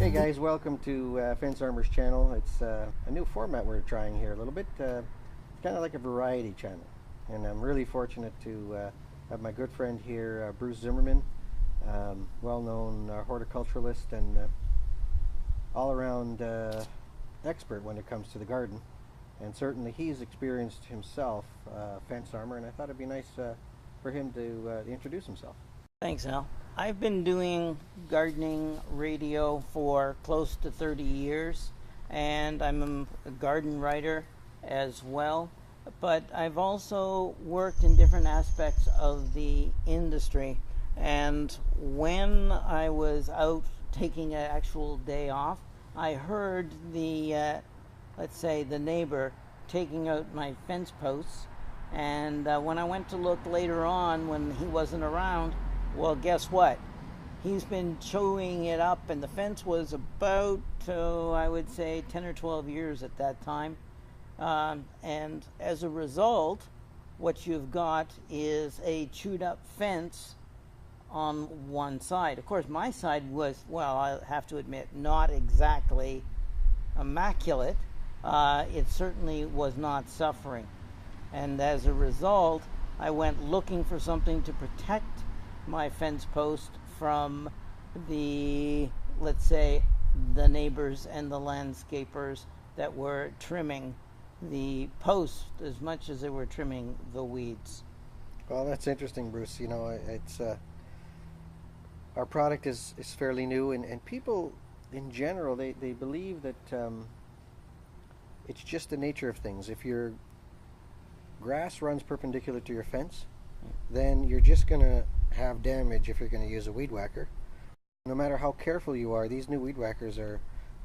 Hey guys, welcome to Fence Armor's channel. It's a new format we're trying here a little bit, kind of like a variety channel. And I'm really fortunate to have my good friend here, Bruce Zimmerman, well-known horticulturalist and all-around expert when it comes to the garden. And certainly he's experienced himself fence armor, and I thought it'd be nice for him to introduce himself. Thanks, Al. I've been doing gardening radio for close to 30 years, and I'm a garden writer as well. But I've also worked in different aspects of the industry. And when I was out taking an actual day off, I heard the, let's say, the neighbor taking out my fence posts. And when I went to look later on when he wasn't around, well, guess what? He's been chewing it up, and the fence was about, I would say, 10 or 12 years at that time. And as a result, what you've got is a chewed up fence on one side. Of course, my side was, well, I have to admit, not exactly immaculate. It certainly was not suffering. And as a result, I went looking for something to protect my fence post from the, let's say, the neighbors and the landscapers that were trimming the post as much as they were trimming the weeds. Well, that's interesting, Bruce. You know, it's our product is fairly new, and people in general, they believe that it's just the nature of things. If your grass runs perpendicular to your fence, then you're just going to have damage if you're going to use a weed whacker. No matter how careful you are, these new weed whackers are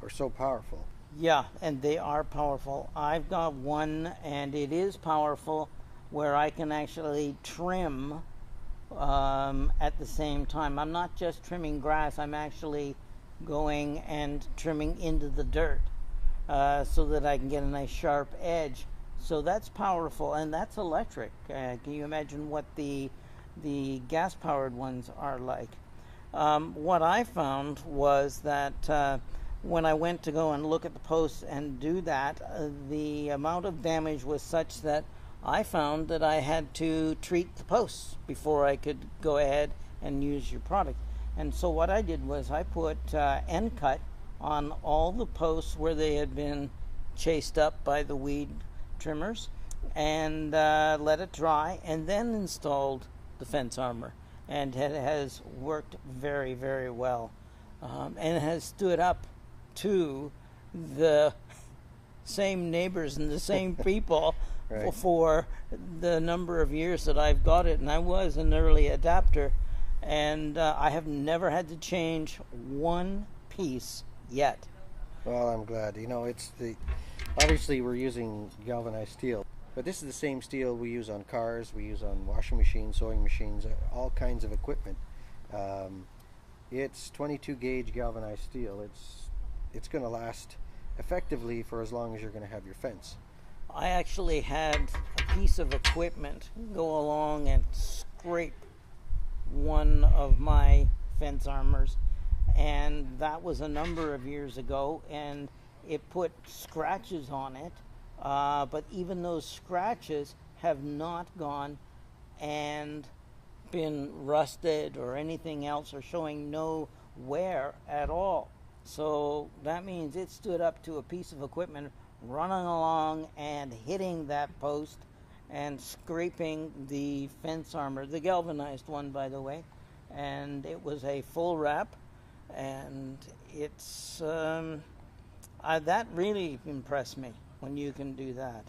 so powerful. Yeah, and they are powerful. I've got one, and it is powerful, where I can actually trim at the same time. I'm not just trimming grass, I'm actually going and trimming into the dirt so that I can get a nice sharp edge. So that's powerful, and that's electric. Can you imagine what the gas-powered ones are like? What I found was that when I went to go and look at the posts and do that, the amount of damage was such that I found that I had to treat the posts before I could go ahead and use your product. And so what I did was I put end cut on all the posts where they had been chased up by the weed trimmers, and let it dry, and then installed the fence armor, and it has worked very, very well, and it has stood up to the same neighbors and the same people Right. for the number of years that I've got it. And I was an early adapter, and I have never had to change one piece yet. Well, I'm glad. You know, obviously we're using galvanized steel, but this is the same steel we use on cars, we use on washing machines, sewing machines, all kinds of equipment. It's 22 gauge galvanized steel. It's going to last effectively for as long as you're going to have your fence. I actually had a piece of equipment go along and scrape one of my fence armors, and that was a number of years ago, and it put scratches on it, but even those scratches have not gone and been rusted or anything else, or showing no wear at all. So that means it stood up to a piece of equipment running along and hitting that post and scraping the fence armor, the galvanized one, by the way, and it was a full wrap, and it's that really impressed me when you can do that.